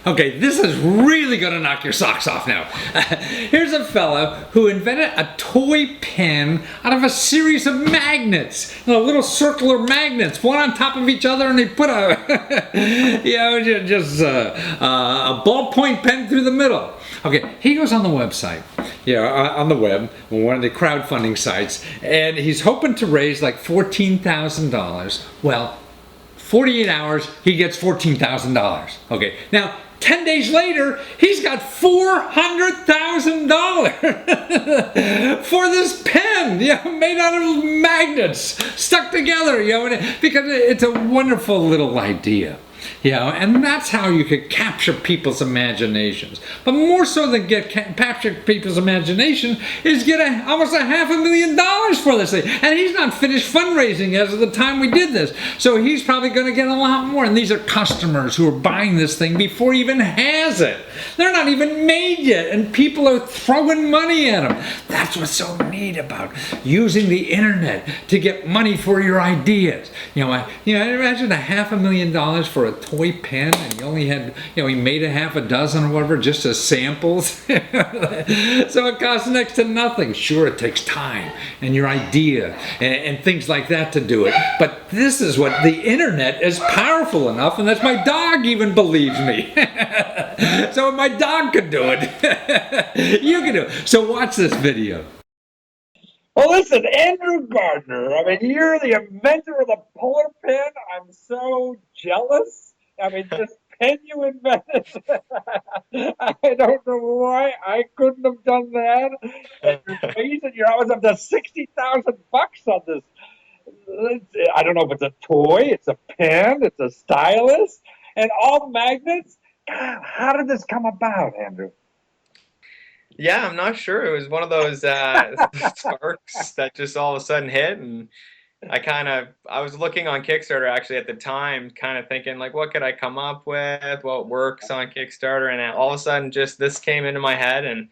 Okay, this is really going to knock your socks off now. Here's a fellow who invented a toy pen out of a series of magnets, little circular magnets, one on top of each other, and they put a, a ballpoint pen through the middle. Okay, he goes on the website, on the web, on one of the crowdfunding sites, and he's hoping to raise like $14,000. Well, 48 hours, he gets $14,000. Okay, now 10 days later, he's got $400,000 for this pen, made out of magnets stuck together, because it's a wonderful little idea. And that's how you could capture people's imaginations. But more so than capture people's imagination is get almost $500,000 for this thing. And he's not finished fundraising as of the time we did this. So he's probably going to get a lot more. And these are customers who are buying this thing before he even has it. They're not even made yet, and people are throwing money at them. That's what's so neat about using the internet to get money for your ideas. Imagine $500,000 for a toy pen, and he only had, he made a half a dozen or whatever just as samples. So it costs next to nothing. Sure, it takes time and your idea and things like that to do it. But this is what the internet is powerful enough, and that's my dog even believes me. So if my dog could do it, you can do it. So watch this video. Well, listen, Andrew Gardner, you're the inventor of the polar pen. I'm so jealous. This pen you invented, I don't know why I couldn't have done that. And you're raising, you're always up to $60,000 on this. I don't know if it's a toy, it's a pen, it's a stylus, and all magnets. God, how did this come about, Andrew? Yeah, I'm not sure. It was one of those sparks that just all of a sudden hit, and I was looking on Kickstarter actually at the time, kind of thinking like, what could I come up with? What works on Kickstarter? And all of a sudden, just this came into my head, and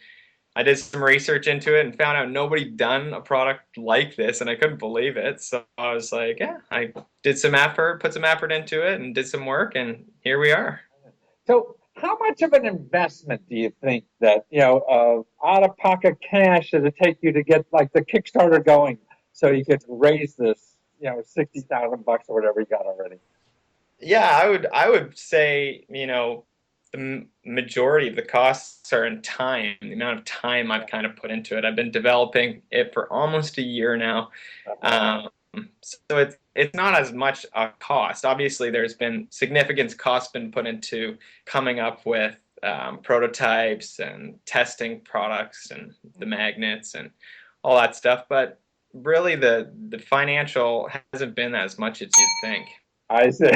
I did some research into it and found out nobody done a product like this, and I couldn't believe it. So I was like, yeah, I did some effort, put some effort into it, and did some work, and here we are. So how much of an investment do you think that, out-of-pocket cash does it take you to get like the Kickstarter going so you could raise this, $60,000 or whatever you got already? Yeah, I would say, the majority of the costs are in time, the amount of time I've kind of put into it. I've been developing it for almost a year now. So it's not as much a cost. Obviously, there's been significant cost been put into coming up with prototypes and testing products and the magnets and all that stuff. But really, the financial hasn't been as much as you'd think. I see.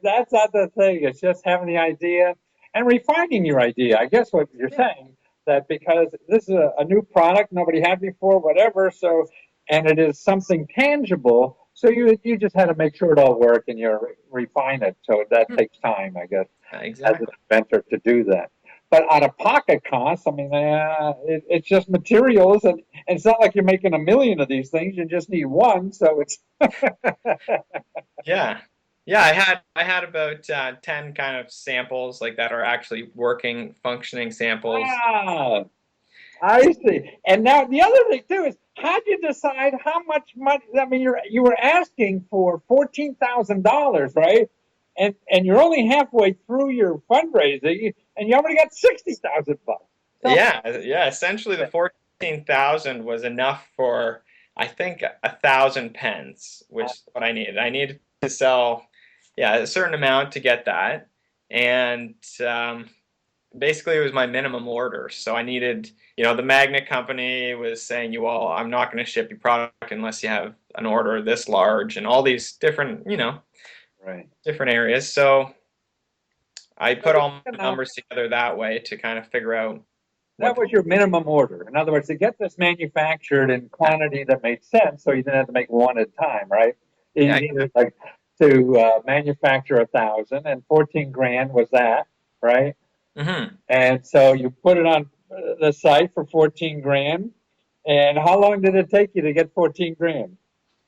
That's not the thing. It's just having the idea and refining your idea. I guess what you're saying, that because this is a new product nobody had before, whatever. So, and it is something tangible. So you just had to make sure it all worked and you refine it. So that takes time, I guess, Exactly. as an inventor to do that. But out of pocket costs, it's just materials, and it's not like you're making 1 million of these things. You just need one, so it's. Yeah. I had about 10 kind of samples like that are actually working, functioning samples. Ah, I see. And now the other thing too is, how do you decide how much money? You were asking for $14,000, right? And you're only halfway through your fundraising, and you already got $60,000. Yeah. Essentially, the 14,000 was enough for, I think, 1,000 pens, which is what I needed. I needed to sell, a certain amount to get that, and basically it was my minimum order. So I needed, the magnet company was saying, I'm not going to ship your product unless you have an order this large, and all these different, different areas. So I put all my numbers together that way to kind of figure out. That was your minimum order. In other words, to get this manufactured in quantity that made sense, so you didn't have to make one at a time, right? You needed to manufacture 1,000, and 14 grand was that, right? Mm-hmm. And so you put it on the site for 14 grand. And how long did it take you to get 14 grand?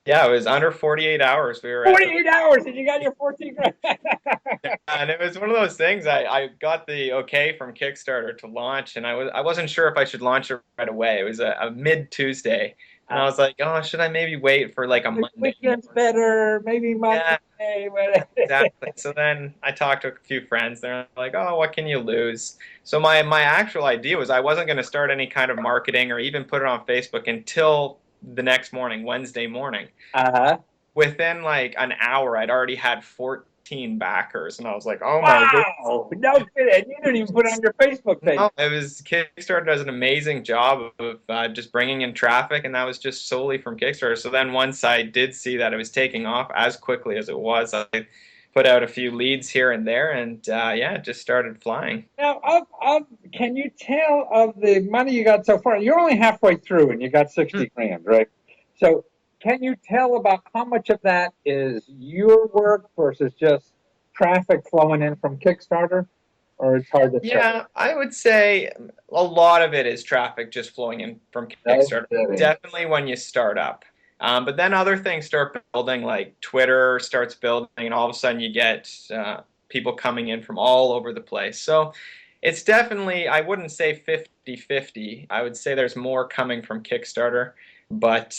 Yeah, it was under 48 hours. We were at the 48 hours and you got your 14 grand. and it was one of those things. I got the okay from Kickstarter to launch, and I wasn't sure if I should launch it right away. It was a mid Tuesday, and I was like, oh, should I maybe wait for like a The Monday weekend's morning? better, maybe Yeah, Monday. But exactly. So then I talked to a few friends. They're like, oh, what can you lose? So my actual idea was I wasn't going to start any kind of marketing or even put it on Facebook until the next morning, Wednesday morning. uh-huh. Within like an hour, I'd already had 14 backers, and I was like, "Oh my goodness!" Wow, no kidding. You didn't even put it on your Facebook page. No, it was Kickstarter does an amazing job of just bringing in traffic, and that was just solely from Kickstarter. So then once I did see that it was taking off as quickly as it was, I put out a few leads here and there, and yeah, it just started flying. Now, can you tell of the money you got so far? You're only halfway through and you got 60 grand, right? So, can you tell about how much of that is your work versus just traffic flowing in from Kickstarter? Or it's hard to tell? Yeah, I would say a lot of it is traffic just flowing in from No Kickstarter. kidding. Definitely when you start up. But then other things start building, like Twitter starts building, and all of a sudden you get people coming in from all over the place. So it's definitely, I wouldn't say 50-50. I would say there's more coming from Kickstarter, but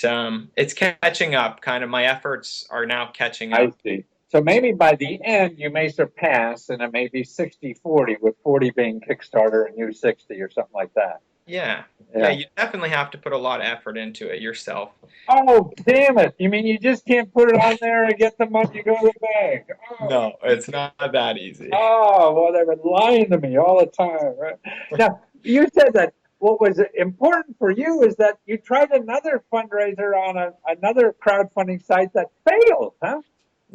it's catching up. Kind of my efforts are now catching I up. see. So maybe by the end you may surpass and it may be 60-40, with 40 being Kickstarter and you 60 or something like that. Yeah. Yeah, Yeah. you definitely have to put a lot of effort into it yourself. Oh, damn it. You mean you just can't put it on there and get the money to go to the bank? Oh, No, it's not that easy. oh, well, they've been lying to me all the time. Right? Now, you said that what was important for you is that you tried another fundraiser on another crowdfunding site that failed, huh?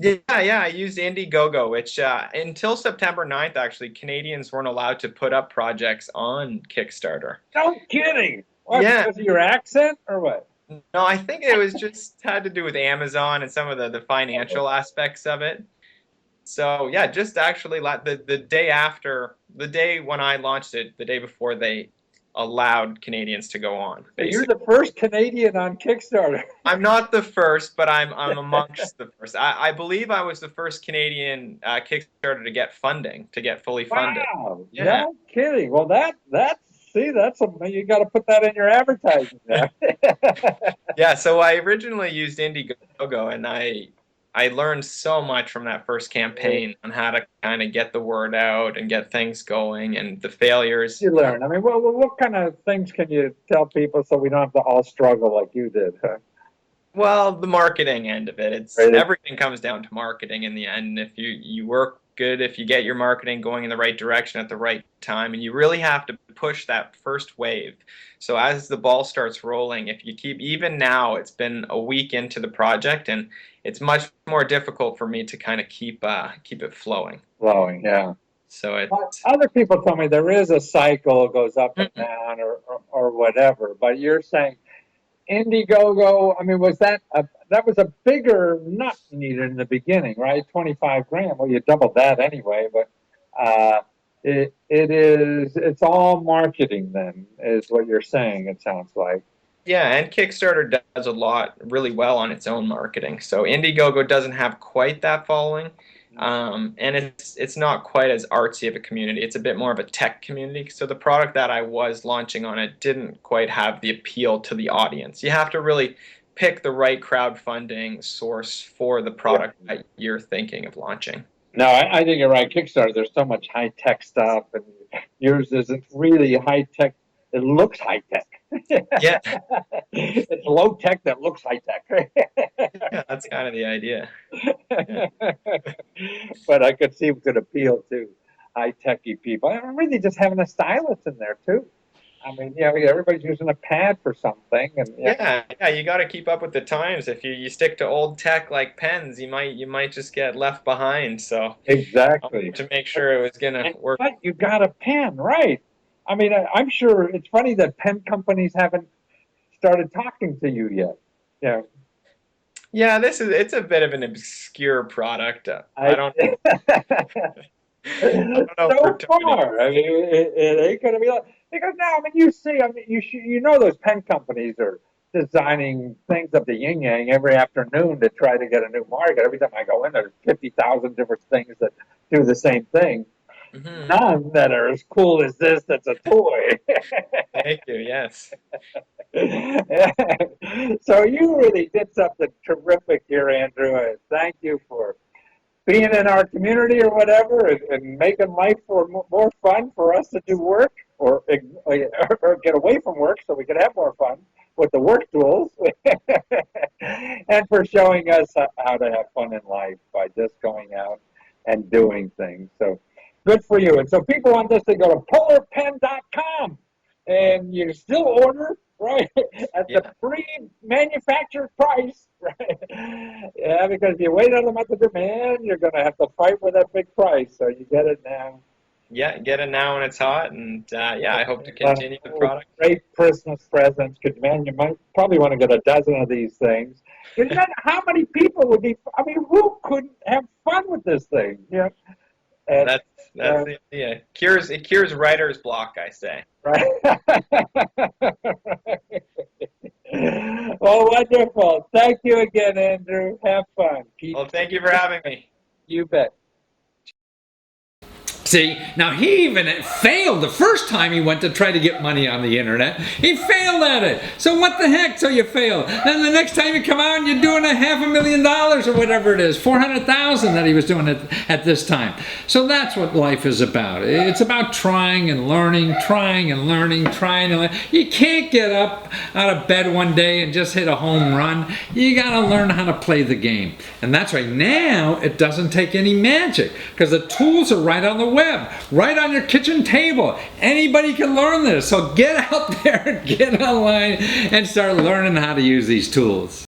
Yeah, yeah, I used Indiegogo, which until September 9th, actually, Canadians weren't allowed to put up projects on Kickstarter. No kidding. What, Yeah, because of your accent or what? no, I think it was just had to do with Amazon and some of the financial aspects of it. So yeah, just actually the day after, the day when I launched it, the day before they allowed Canadians to go on, So you're basically. the first Canadian on Kickstarter. I'm not the first, but I'm amongst the first. I believe I was the first Canadian Kickstarter to get funding, to get fully funded. Wow, Yeah. no kidding. Well, that's see, that's a you got to put that in your advertising there. Yeah, so I originally used Indiegogo, and I learned so much from that first campaign on how to kind of get the word out and get things going, and the failures. You learn. I mean, what kind of things can you tell people so we don't have to all struggle like you did? Huh? Well, the marketing end of it, it's Right. everything comes down to marketing in the end. If you work good, if you get your marketing going in the right direction at the right time, and you really have to push that first wave. So as the ball starts rolling, if you keep, even now, it's been a week into the project, and it's much more difficult for me to kind of keep it flowing. Flowing, yeah. So it. But other people tell me there is a cycle, it goes up and down or whatever. But you're saying Indiegogo, I mean, that was a bigger nut needed in the beginning, right? 25 grand. Well, you doubled that anyway, but it's all marketing then, is what you're saying, it sounds like. Yeah, and Kickstarter does a lot really well on its own marketing. So Indiegogo doesn't have quite that following, and it's not quite as artsy of a community. It's a bit more of a tech community. So the product that I was launching on it didn't quite have the appeal to the audience. You have to really pick the right crowdfunding source for the product that you're thinking of launching. No, I think you're right. Kickstarter, there's so much high tech stuff, and yours isn't really high tech. It looks high tech. Yeah, It's low tech that looks high tech. yeah, that's kind of the idea. Yeah. But I could see it could appeal to high techy people. I'm really just having a stylus in there too. I mean, everybody's using a pad for something, and Yeah, yeah, you got to keep up with the times. If you stick to old tech like pens, you might just get left behind. So exactly. to make sure it was gonna work. But you got a pen, right? I mean, I'm sure it's funny that pen companies haven't started talking to you yet. Yeah, Yeah, it's a bit of an obscure product. I I, don't I don't know if we're so targeting. far, I mean, it ain't gonna be like because now. I mean, you see, I mean, you know, those pen companies are designing things of the yin yang every afternoon to try to get a new market. Every time I go in, there's 50,000 different things that do the same thing. Hmm. None that are as cool as this that's a toy. Thank you. Yes. So you really did something terrific here, Andrew. And thank you for being in our community or whatever, and making life more fun for us to do work, or get away from work so we can have more fun with the work tools, and for showing us how to have fun in life by just going out and doing things. So good for you. And so people want this to go to polarpen.com, and you still order, right, at the Yeah. pre-manufactured price, right? Yeah, because if you wait on them at the demand, you're going to have to fight with that big price. So you get it now. Yeah. Get it now when it's hot, and yeah, I hope to continue the product. Great Christmas presents. Because, man, you might probably want to get a dozen of these things. Because how many people would be, I mean, who couldn't have fun with this thing? Yeah. And, That's the idea. It cures writer's block, I say. right. Well, wonderful. Thank you again, Andrew. Have fun. Well, thank you for having me. You bet. See, now he even failed the first time he went to try to get money on the internet. He failed at it. So what the heck? So you failed. Then the next time you come out and you're doing $500,000 or whatever it is, 400,000 that he was doing at this time. So that's what life is about. It's about trying and learning, trying and learning, trying and learning. You can't get up out of bed one day and just hit a home run. You got to learn how to play the game. And that's right. Now it doesn't take any magic because the tools are right on the web, right on your kitchen table. Anybody can learn this. So get out there, get online, and start learning how to use these tools.